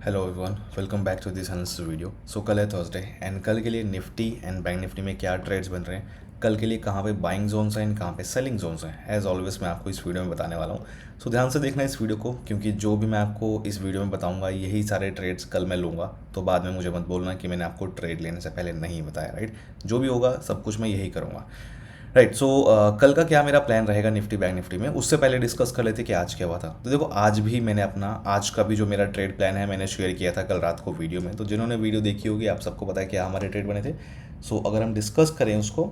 Hello everyone, welcome back to this अनस video. So कल है थर्सडे एंड कल के लिए निफ्टी एंड बैंक निफ्टी में क्या ट्रेड्स बन रहे हैं, कल के लिए कहाँ पे बाइंग जोन्स हैं एंड कहाँ पे सेलिंग जोन्स हैं, एज ऑलवेज मैं आपको इस वीडियो में बताने वाला हूँ। सो ध्यान से देखना इस वीडियो को, क्योंकि जो भी मैं आपको इस वीडियो में बताऊँगा यही सारे ट्रेड्स कल मैं लूँगा। तो बाद में मुझे मत बोलना कि मैंने आपको ट्रेड लेने से पहले नहीं बताया, राइट। जो भी होगा सब कुछ मैं यही करूँगा, राइट। सो कल का क्या मेरा प्लान रहेगा निफ्टी बैंक निफ्टी में, उससे पहले डिस्कस कर लेते कि आज क्या हुआ था। तो देखो, आज भी मैंने अपना आज का भी जो मेरा ट्रेड प्लान है मैंने शेयर किया था कल रात को वीडियो में। तो जिन्होंने वीडियो देखी होगी आप सबको पता है क्या हमारे ट्रेड बने थे। सो अगर हम डिस्कस करें उसको,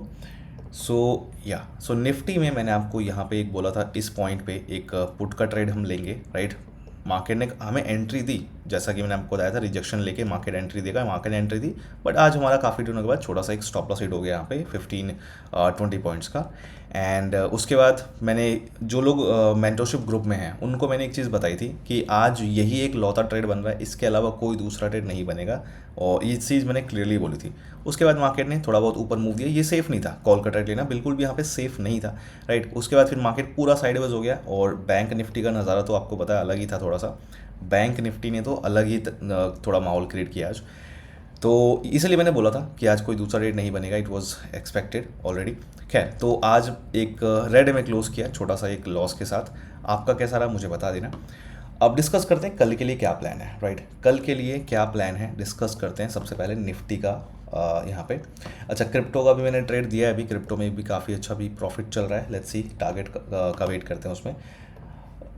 सो निफ्टी में मैंने आपको यहाँ पे एक बोला था, इस पॉइंट पे एक पुट का ट्रेड हम लेंगे, राइट। मार्केट ने हमें एंट्री दी, जैसा कि मैंने आपको बताया था, रिजेक्शन लेके मार्केट एंट्री देगा, मार्केट एंट्री दी। बट आज हमारा काफ़ी दिनों के बाद छोटा सा एक स्टॉप लॉस हिट हो गया यहाँ पे 15-20 पॉइंट्स का। एंड उसके बाद मैंने जो लोग मेंटरशिप ग्रुप में हैं उनको मैंने एक चीज़ बताई थी कि आज यही एक लौता ट्रेड बन रहा है, इसके अलावा कोई दूसरा ट्रेड नहीं बनेगा, और ये चीज़ मैंने क्लियरली बोली थी। उसके बाद मार्केट ने थोड़ा बहुत ऊपर मूव दिया, ये सेफ़ नहीं था, कॉल का ट्रेड लेना बिल्कुल भी यहाँ पे सेफ़ नहीं था, राइट। उसके बाद फिर मार्केट पूरा साइडवेज हो गया, और बैंक निफ्टी का नज़ारा तो आपको पता है अलग ही था थोड़ा सा। बैंक निफ्टी ने तो अलग ही थोड़ा माहौल क्रिएट किया आज। तो इसलिए मैंने बोला था कि आज कोई दूसरा रेट नहीं बनेगा, इट वॉज एक्सपेक्टेड ऑलरेडी। खैर, तो आज एक रेड में क्लोज़ किया छोटा सा एक लॉस के साथ। आपका कैसा रहा मुझे बता देना। अब डिस्कस करते हैं कल के लिए क्या प्लान है, राइट। कल के लिए क्या प्लान है डिस्कस करते हैं। सबसे पहले निफ्टी का यहाँ पे, अच्छा, क्रिप्टो का भी मैंने ट्रेड दिया है अभी, क्रिप्टो में भी काफ़ी अच्छा भी प्रॉफिट चल रहा है। लेट्स सी टारगेट का वेट करते हैं उसमें।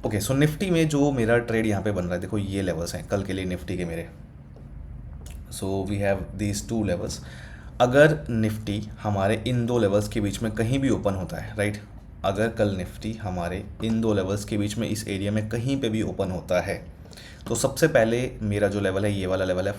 ओके, सो निफ्टी में जो मेरा ट्रेड यहाँ पे बन रहा है, देखो ये लेवल्स हैं कल के लिए निफ्टी के मेरे। So we have these two levels. अगर निफ्टी हमारे इन दो लेवल्स के बीच में कहीं भी ओपन होता है, राइट, अगर कल निफ्टी हमारे इन दो लेवल्स के बीच में इस एरिया में कहीं पे भी ओपन होता है, तो सबसे पहले मेरा जो लेवल है, ये वाला लेवल है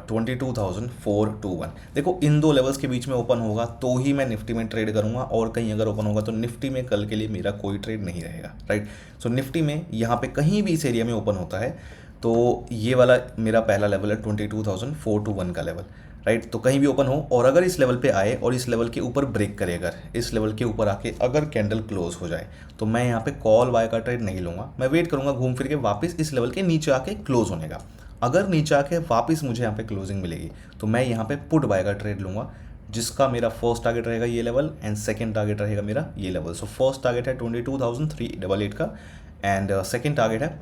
22,421। देखो, इन दो लेवल्स के बीच में ओपन होगा तो ही मैं निफ्टी में ट्रेड करूंगा, और कहीं अगर ओपन होगा तो निफ्टी में कल के लिए मेरा कोई ट्रेड नहीं रहेगा, राइट। सो निफ्टी में यहाँ पे कहीं भी इस एरिया में ओपन होता है तो ये वाला मेरा पहला लेवल है 22,421 का लेवल, राइट। तो कहीं भी ओपन हो और अगर इस लेवल पे आए और इस लेवल के ऊपर ब्रेक करे, अगर इस लेवल के ऊपर आके अगर कैंडल क्लोज हो जाए, तो मैं यहाँ पे कॉल बाय का ट्रेड नहीं लूँगा। मैं वेट करूँगा घूम फिर के वापस इस लेवल के नीचे आके क्लोज होने का। अगर नीचे आके वापस मुझे यहाँ पे क्लोजिंग मिलेगी तो मैं यहाँ पे पुट बाय का ट्रेड लूँगा, जिसका मेरा फर्स्ट टारगेट रहेगा ये लेवल एंड सेकंड टारगेट रहेगा मेरा ये लेवल। सो फर्स्ट टारगेट है 22,388 का एंड सेकंड टारगेट है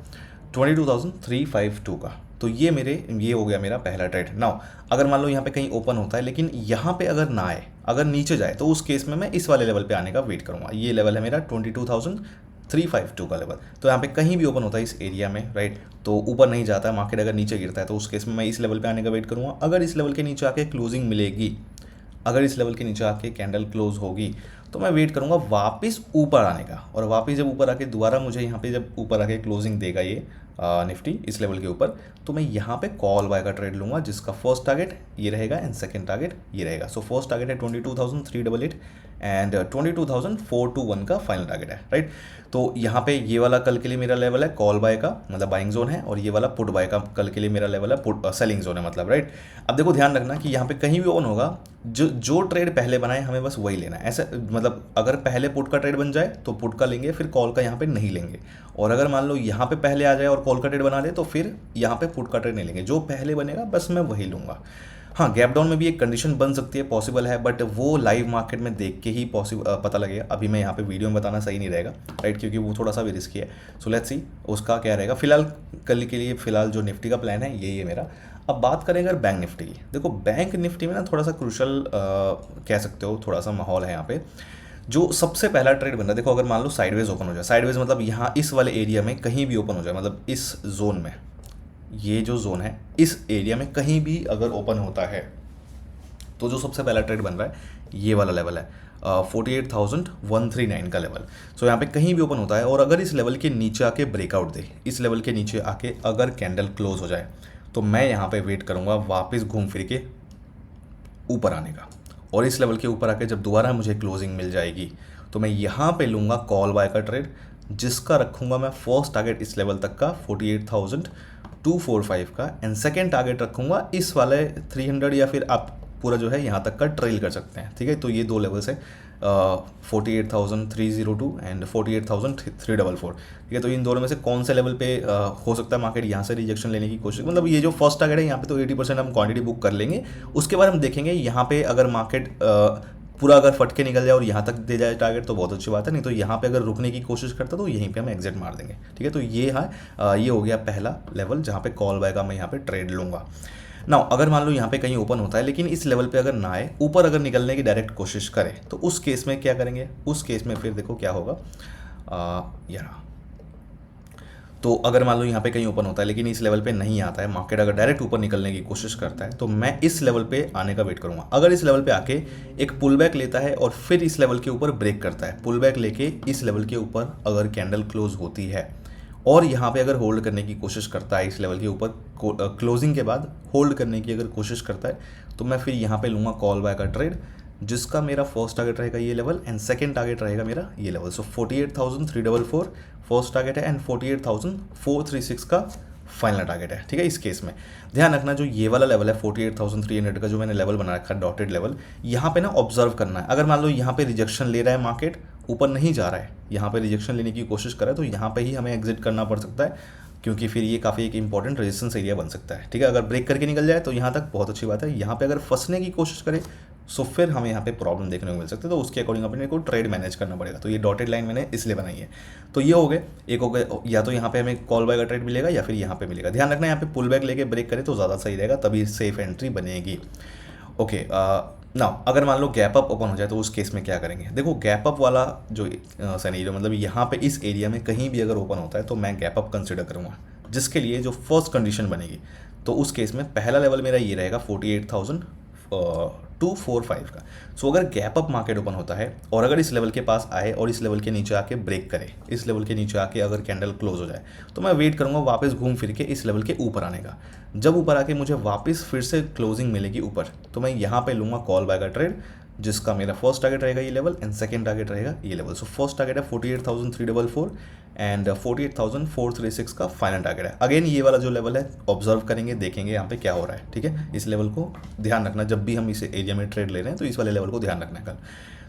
22,352 का। तो ये हो गया मेरा पहला ट्रेड। नाउ अगर मान लो यहाँ पे कहीं ओपन होता है लेकिन यहाँ पे अगर ना आए, अगर नीचे जाए, तो उस केस में मैं इस वाले लेवल पे आने का वेट करूँगा। ये लेवल है मेरा 22,352 का लेवल। तो यहाँ पे कहीं भी ओपन होता है इस एरिया में, राइट, तो ऊपर नहीं जाता है मार्केट, अगर नीचे गिरता है तो उस केस में मैं इस लेवल पे आने का वेट करूँगा। अगर इस लेवल के नीचे आके क्लोजिंग मिलेगी, अगर इस लेवल के नीचे आके कैंडल क्लोज होगी, तो मैं वेट करूंगा वापस ऊपर आने का। और वापस जब ऊपर आके दोबारा मुझे यहाँ पे जब ऊपर आके क्लोजिंग देगा ये निफ्टी इस लेवल के ऊपर, तो मैं यहाँ पे कॉल बाय का ट्रेड लूँगा, जिसका फर्स्ट टारगेट ये रहेगा एंड सेकंड टारगेट ये रहेगा। सो फर्स्ट टारगेट है 22,388 एंड 22,421 का फाइनल टारगेट है, राइट। तो यहाँ पे ये वाला कल के लिए मेरा लेवल है कॉल बाय का, मतलब बाइंग जोन है, और ये वाला पुट बाय का कल के लिए मेरा लेवल है पुट सेलिंग जोन है, मतलब, राइट। अब देखो, ध्यान रखना कि यहाँ पे कहीं भी ऑन होगा, जो ट्रेड पहले बनाए हमें बस वही लेना है। ऐसे मतलब अगर पहले पुट का ट्रेड बन जाए तो पुट का लेंगे, फिर कॉल का यहाँ पे नहीं लेंगे। और अगर मान लो यहाँ पे पहले आ जाए और कॉल का ट्रेड बना ले तो फिर यहाँ पे पुट का ट्रेड नहीं लेंगे। जो पहले बनेगा बस मैं वही लूँगा। हाँ, गैप डाउन में भी एक कंडीशन बन सकती है, पॉसिबल है, बट वो लाइव मार्केट में देख के ही पॉसिबल पता लगेगा। अभी मैं यहाँ पे वीडियो में बताना सही नहीं रहेगा, राइट, क्योंकि वो थोड़ा सा भी रिस्की है। सो लेट्स सी उसका क्या रहेगा। फिलहाल कल के लिए फिलहाल जो निफ्टी का प्लान है यही है मेरा। अब बात करें अगर बैंक निफ्टी की, देखो बैंक निफ्टी में ना थोड़ा सा क्रूशल कह सकते हो, थोड़ा सा माहौल है यहाँ पे। जो सबसे पहला ट्रेड बन रहा है, देखो, अगर मान लो साइडवेज ओपन हो जाए, साइडवेज मतलब यहाँ इस वाले एरिया में कहीं भी ओपन हो जाए, मतलब इस जोन में, ये जो जोन है इस एरिया में कहीं भी अगर ओपन होता है, तो जो सबसे पहला ट्रेड बन रहा है ये वाला लेवल है 48,139 का लेवल। सो यहाँ पे कहीं भी ओपन होता है और अगर इस लेवल के नीचे आके ब्रेकआउट दे, इस लेवल के नीचे आके अगर कैंडल क्लोज हो जाए, तो मैं यहाँ पे वेट करूँगा वापस घूम फिर के ऊपर आने का। और इस लेवल के ऊपर आके जब दोबारा मुझे क्लोजिंग मिल जाएगी तो मैं यहाँ पे लूँगा कॉल बाय का ट्रेड, जिसका रखूँगा मैं फर्स्ट टारगेट इस लेवल तक का 48,245 का एंड सेकेंड टारगेट रखूँगा इस वाले 300, या फिर आप पूरा जो है यहाँ तक का ट्रेल कर सकते हैं, ठीक है। तो ये दो लेवल्स है 48,302 एंड 48,344। ठीक है, तो इन दोनों में से कौन से लेवल पे हो सकता है मार्केट यहाँ से रिजेक्शन लेने की कोशिश, मतलब ये जो फर्स्ट टारगेट है यहाँ पे तो 80% हम क्वांटिटी बुक कर लेंगे। उसके बाद हम देखेंगे यहाँ पे अगर मार्केट पूरा अगर फट के निकल जाए और यहाँ तक दे जाए टारगेट तो बहुत अच्छी बात है, नहीं तो यहाँ पे अगर रुकने की कोशिश करता तो यहीं पे हम एग्जिट मार देंगे। ठीक है, तो ये है ये हो गया पहला लेवल जहाँ पे कॉल बाय का मैं यहाँ पे ट्रेड लूँगा। नाउ अगर मान लो यहाँ पे कहीं ओपन होता है लेकिन इस लेवल पे अगर ना आए, ऊपर अगर निकलने की डायरेक्ट कोशिश करे, तो उस केस में क्या करेंगे, उस केस में फिर देखो क्या होगा। यार तो अगर मान लो यहाँ पे कहीं ओपन होता है लेकिन इस लेवल पे नहीं आता है, मार्केट अगर डायरेक्ट ऊपर निकलने की कोशिश करता है, तो मैं इस लेवल पे आने का वेट करूँगा। अगर इस लेवल पे आके एक पुल बैक लेता है और फिर इस लेवल के ऊपर ब्रेक करता है, पुल बैक लेके इस लेवल के ऊपर अगर कैंडल क्लोज होती है और यहाँ पे अगर होल्ड करने की कोशिश करता है, इस लेवल के ऊपर क्लोजिंग के बाद होल्ड करने की अगर कोशिश करता है, तो मैं फिर यहाँ पे लूँगा कॉल बाय का ट्रेड, जिसका मेरा फर्स्ट टारगेट रहेगा ये लेवल एंड सेकंड टारगेट रहेगा मेरा ये लेवल। सो 48,344 फर्स्ट टारगेट है एंड 48,436 का फाइनल टारगेट है। ठीक है, इस केस में ध्यान रखना जो ये वाला लेवल है 48,300 का जो मैंने लेवल बना रखा है डॉटेड लेवल, यहाँ पे ना ऑब्जर्व करना है। अगर मान लो यहाँ पे रिजेक्शन ले रहा है मार्केट, ऊपर नहीं जा रहा है, यहाँ पे रिजेक्शन लेने की कोशिश कर रहा है, तो यहाँ पे ही हमें एग्जिट करना पड़ सकता है, क्योंकि फिर ये काफ़ी एक इंपॉर्टेंट रेजिस्टेंस एरिया बन सकता है। ठीक है, अगर ब्रेक करके निकल जाए तो यहाँ तक बहुत अच्छी बात है, यहाँ पे अगर फंसने की कोशिश करे सो फिर हमें यहाँ पे प्रॉब्लम देखने को मिल सकती है, तो उसके अकॉर्डिंग अपने को ट्रेड मैनेज करना पड़ेगा। तो ये डॉटेड लाइन मैंने इसलिए बनाई है। तो ये हो गए, एक हो गए, या तो यहाँ पे हमें कॉल बाय का ट्रेड मिलेगा या फिर यहाँ पे मिलेगा। ध्यान रखना यहाँ पे पुल बैक लेके ब्रेक करे तो ज़्यादा सही रहेगा, तभी सेफ एंट्री बनेगी। ओके, नाउ अगर मान लो गैप अप ओपन हो जाए तो उस केस में क्या करेंगे। देखो गैप अप वाला जो सिनेरियो, मतलब यहाँ पे इस एरिया में कहीं भी अगर ओपन होता है तो मैं गैप अप कंसिडर करूँगा, जिसके लिए जो फर्स्ट कंडीशन बनेगी, तो उस केस में पहला लेवल मेरा ये रहेगा 48,245 का। सो अगर गैप अप मार्केट ओपन होता है और अगर इस लेवल के पास आए और इस लेवल के नीचे आके ब्रेक करे, इस लेवल के नीचे आके अगर कैंडल क्लोज हो जाए, तो मैं वेट करूँगा वापस घूम फिर के इस लेवल के ऊपर आने का। जब ऊपर आके मुझे वापस फिर से क्लोजिंग मिलेगी ऊपर, तो मैं यहाँ पे लूँगा कॉल बाय का ट्रेड, जिसका मेरा फर्स्ट टारगेट रहेगा ये लेवल एंड सेकंड टारगेट रहेगा ये लेवल। सो फर्स्ट टारगेट है 48,344 एंड 48,436 का फाइनल टारगेट है। अगेन ये वाला जो लेवल है ऑब्जर्व करेंगे, देखेंगे यहाँ पे क्या हो रहा है। ठीक है, इस लेवल को ध्यान रखना, जब भी हम इस एरिया में ट्रेड ले रहे हैं तो इस वाले लेवल को ध्यान रखना है कल।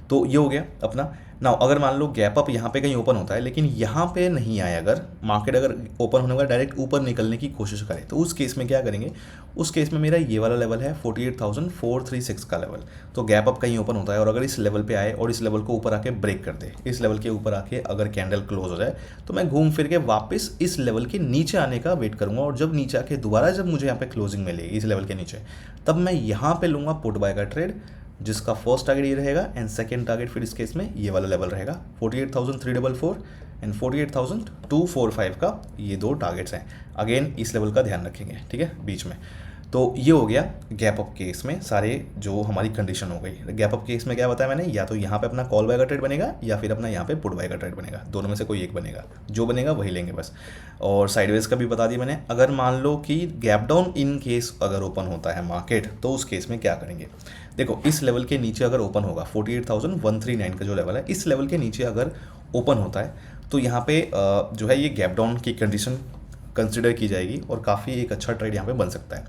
तो ये हो गया अपना। नाउ अगर मान लो गैप अप यहाँ पे कहीं ओपन होता है लेकिन यहाँ पे नहीं आए, अगर मार्केट अगर ओपन होने का डायरेक्ट ऊपर निकलने की कोशिश करे, तो उस केस में क्या करेंगे, उस केस में मेरा ये वाला लेवल है 48,436 का लेवल। तो गैप अप कहीं ओपन होता है और अगर इस लेवल पे आए और इस लेवल को ऊपर आके ब्रेक कर दे, इस लेवल के ऊपर आके अगर कैंडल क्लोज हो जाए, तो मैं घूम फिर के वापस इस लेवल के नीचे आने का वेट करूँगा। और जब नीचे आके दोबारा जब मुझे यहाँ पे क्लोजिंग मिलेगी इस लेवल के नीचे, तब मैं यहाँ पे लूँगा पुट बाय का ट्रेड, जिसका फर्स्ट टारगेट ये रहेगा एंड सेकंड टारगेट फिर इस केस में ये वाला लेवल रहेगा 48,344 एंड 48,245 का। ये दो टारगेट्स हैं, अगेन इस लेवल का ध्यान रखेंगे। ठीक है, बीच में। तो ये हो गया गैप अप केस में सारे जो हमारी कंडीशन हो गई। गैप अप केस में क्या बताया मैंने, या तो यहाँ पे अपना कॉल बाय का ट्रेड बनेगा या फिर अपना यहाँ पे पुट बाय का ट्रेड बनेगा, दोनों में से कोई एक बनेगा, जो बनेगा वही लेंगे बस। और साइडवेज का भी बता दिया मैंने। अगर मान लो कि गैप डाउन इन केस अगर ओपन होता है मार्केट, तो उस केस में क्या करेंगे। देखो इस लेवल के नीचे अगर ओपन होगा 48,139 का जो लेवल है, इस लेवल के नीचे अगर ओपन होता है तो यहाँ पे जो है ये गैप डाउन की कंडीशन कंसिडर की जाएगी और काफ़ी एक अच्छा ट्रेड यहाँ पे बन सकता है।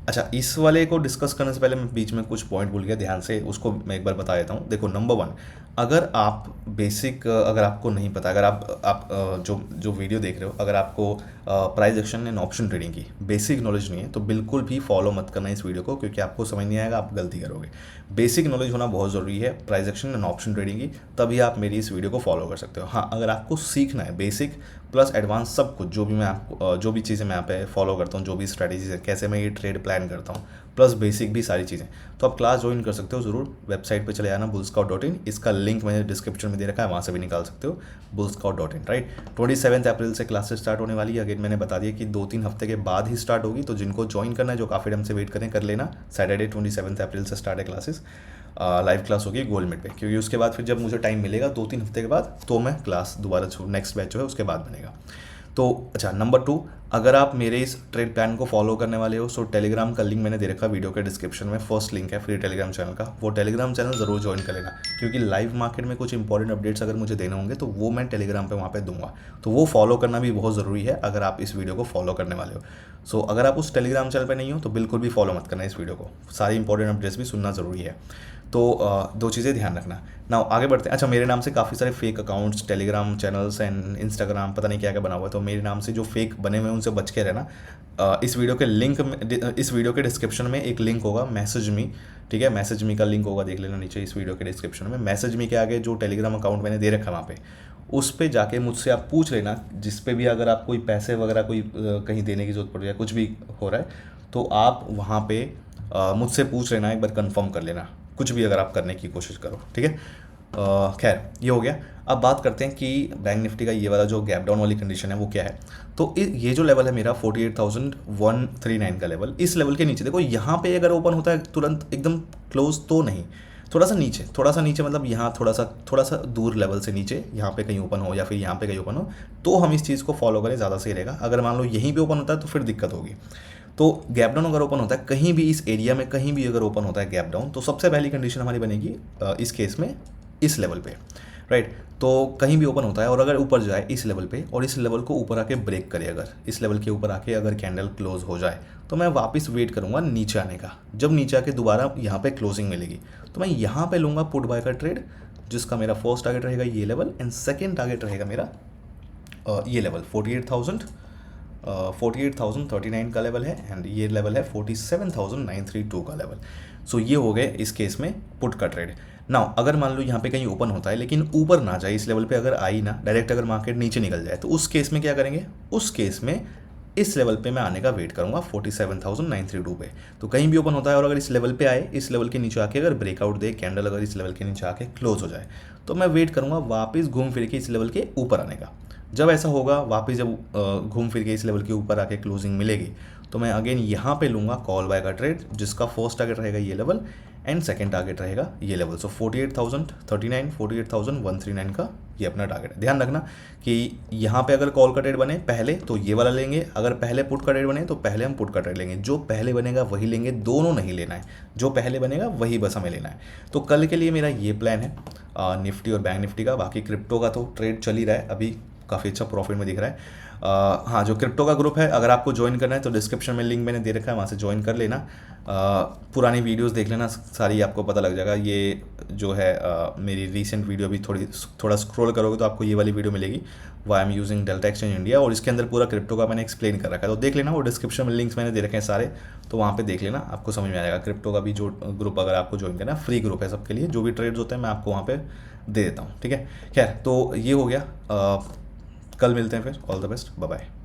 अच्छा, इस वाले को डिस्कस करने से पहले मैं बीच में कुछ पॉइंट भूल गया, ध्यान से उसको मैं एक बार बता देता हूँ। देखो नंबर 1, अगर आप बेसिक अगर आपको नहीं पता, अगर आप जो वीडियो देख रहे हो, अगर आपको price action and option trading की बेसिक नॉलेज नहीं है, तो बिल्कुल भी फॉलो मत करना इस वीडियो को, क्योंकि आपको समझ नहीं आएगा, आप गलती करोगे। बेसिक नॉलेज होना बहुत ज़रूरी है price action and option trading की, तभी आप मेरी इस वीडियो को फॉलो कर सकते हो। हाँ, अगर आपको सीखना है बेसिक प्लस एडवांस सब कुछ, जो भी चीज़ें मैं यहाँ पे फॉलो करता हूँ, जो भी स्ट्रैटेजीज है, कैसे मैं ये ट्रेड प्लान करता हूँ, प्लस बेसिक भी सारी चीज़ें, तो आप क्लास ज्वाइन कर सकते हो ज़रूर। वेबसाइट पे चले जाना bullscout.in, इसका लिंक मैंने डिस्क्रिप्शन में दे रखा है, वहाँ से भी निकाल सकते हो bullscout.in, राइट। 27 अप्रैल से क्लासेस स्टार्ट होने वाली है। अगेन मैंने बता दिया कि 2-3 हफ्ते के बाद ही स्टार्ट होगी, तो जिनको ज्वाइन करना है, जो काफ़ी टाइम से वेट करें, कर लेना। सैटरडे 27 अप्रैल से स्टार्ट है क्लासेस, लाइव क्लास होगी गोल्ड मीट पे, क्योंकि उसके बाद फिर जब मुझे टाइम मिलेगा 2-3 हफ्ते के बाद, तो मैं क्लास दोबारा नेक्स्ट बैच जो है उसके बाद बनेगा। तो अच्छा, नंबर 2, अगर आप मेरे इस ट्रेड प्लान को फॉलो करने वाले हो, सो टेलीग्राम का लिंक मैंने दे रखा वीडियो के डिस्क्रिप्शन में, फर्स्ट लिंक है फ्री टेलीग्राम चैनल का, वो टेलीग्राम चैनल ज़रूर ज्वाइन कर लेना, क्योंकि लाइव मार्केट में कुछ इंपॉर्टेंट अपडेट्स अगर मुझे देने होंगे तो वो मैं टेलीग्राम पे वहाँ पे दूंगा, तो वो फॉलो करना भी बहुत ज़रूरी है अगर आप इस वीडियो को फॉलो करने वाले हो। सो अगर आप उस टेलीग्राम चैनल पर नहीं हो तो बिल्कुल भी फॉलो मत करना इस वीडियो को, सारी इंपॉर्टेंट अपडेट्स भी सुनना ज़रूरी है। तो दो चीज़ें ध्यान रखना ना। आगे बढ़ते हैं। अच्छा, मेरे नाम से काफ़ी सारे fake accounts, Telegram channels and Instagram पता नहीं क्या क्या बना हुआ है, तो मेरे नाम से जो फेक बने हुए हैं उनसे बच के रहना। इस वीडियो के लिंक में, इस वीडियो के डिस्क्रिप्शन में एक लिंक होगा, मैसेज मी, ठीक है, मैसेज मी का लिंक होगा, देख लेना नीचे इस वीडियो के डिस्क्रिप्शन में। मैसेज मी के आगे जो टेलीग्राम अकाउंट मैंने दे रखा है वहाँ पे, उस पे जाके मुझसे आप पूछ लेना, जिस पे भी अगर आप कोई पैसे वगैरह कोई कहीं देने की जरूरत पड़ रही है, कुछ भी हो रहा है, तो आप वहाँ पे मुझसे पूछ लेना, एक बार कंफर्म कर लेना, कुछ भी अगर आप करने की कोशिश करो, ठीक है। खैर, ये हो गया। अब बात करते हैं कि बैंक निफ्टी का ये वाला जो गैप डाउन वाली कंडीशन है वो क्या है। तो ये जो लेवल है मेरा 48,139 का लेवल, इस लेवल के नीचे देखो, यहाँ पे अगर ओपन होता है तुरंत एकदम क्लोज तो नहीं, थोड़ा सा नीचे मतलब यहाँ थोड़ा सा दूर लेवल से नीचे यहाँ पे कहीं ओपन हो या फिर यहाँ पे कहीं ओपन हो, तो हम इस चीज़ को फॉलो करें, ज़्यादा सही रहेगा। अगर मान लो यहीं पे ओपन होता है तो फिर दिक्कत होगी। तो गैप डाउन अगर ओपन होता है कहीं भी इस एरिया में, कहीं भी अगर ओपन होता है गैप डाउन, तो सबसे पहली कंडीशन हमारी बनेगी इस केस में इस लेवल पे, राइट। तो कहीं भी ओपन होता है और अगर ऊपर जाए इस लेवल पे और इस लेवल को ऊपर आके ब्रेक करे, अगर इस लेवल के ऊपर आके अगर कैंडल क्लोज हो जाए, तो मैं वापस वेट करूंगा नीचे आने का। जब नीचे आके दोबारा यहाँ पे क्लोजिंग मिलेगी तो मैं यहाँ पे लूँगा पुट बाय का ट्रेड, जिसका मेरा फर्स्ट टारगेट रहेगा ये लेवल एंड सेकेंड टारगेट रहेगा मेरा ये लेवल 48,039 का लेवल है एंड ये लेवल है 47,932 का लेवल। सो ये हो गए इस केस में पुट का ट्रेड। नाउ अगर मान लो यहाँ पे कहीं ओपन होता है लेकिन ऊपर ना जाए, इस लेवल पे अगर आई ना, डायरेक्ट अगर मार्केट नीचे निकल जाए, तो उस केस में क्या करेंगे, उस केस में इस लेवल पे मैं आने का वेट करूंगा 47,932 पे। तो कहीं भी ओपन होता है और अगर इस लेवल पे आए, इस लेवल के नीचे आके अगर ब्रेकआउट दे कैंडल, अगर इस लेवल के नीचे आके क्लोज हो जाए, तो मैं वेट करूंगा वापस घूम फिर के इस लेवल के ऊपर आने का। जब ऐसा होगा, वापस जब घूम फिर के इस लेवल के ऊपर आके क्लोजिंग मिलेगी, तो मैं अगेन यहाँ पे लूँगा कॉल बाय का ट्रेड, जिसका फर्स्ट टारगेट रहेगा ये लेवल एंड सेकंड टारगेट रहेगा ये लेवल। सो 48,039, 48,139 का ये अपना टारगेट है। ध्यान रखना कि यहाँ पे अगर कॉल का ट्रेड बने पहले तो ये वाला लेंगे, अगर पहले पुट का ट्रेड बने तो पहले हम पुट का ट्रेड लेंगे। जो पहले बनेगा वही लेंगे, दोनों नहीं लेना है, जो पहले बनेगा वही बस हमें लेना है। तो कल के लिए मेरा ये प्लान है निफ्टी और बैंक निफ्टी का। बाकी क्रिप्टो का तो ट्रेड चल ही रहा है, अभी काफ़ी अच्छा प्रॉफिट में दिख रहा है। हाँ, जो क्रिप्टो का ग्रुप है, अगर आपको ज्वाइन करना है तो डिस्क्रिप्शन में लिंक मैंने दे रखा है, वहाँ से ज्वाइन कर लेना। पुरानी वीडियोस देख लेना, सारी आपको पता लग जाएगा। ये जो है मेरी रीसेंट वीडियो भी थोड़ा स्क्रॉल करोगे तो आपको ये वाली वीडियो मिलेगी, why am using Delta Exchange India, और इसके अंदर पूरा क्रिप्टो का मैंने एक्सप्लेन कर रखा है, तो देख लेना। वो डिस्क्रिप्शन में लिंक्स मैंने दे रखे हैं सारे, तो वहाँ पे देख लेना, आपको समझ में आ जाएगा। क्रिप्टो का भी जो ग्रुप अगर आपको ज्वाइन करना है, फ्री ग्रुप है सबके लिए, जो भी ट्रेड्स होते हैं मैं आपको वहाँ पे दे देता हूँ, ठीक है। खैर, तो ये हो गया। कल मिलते हैं फिर। All the best, bye bye.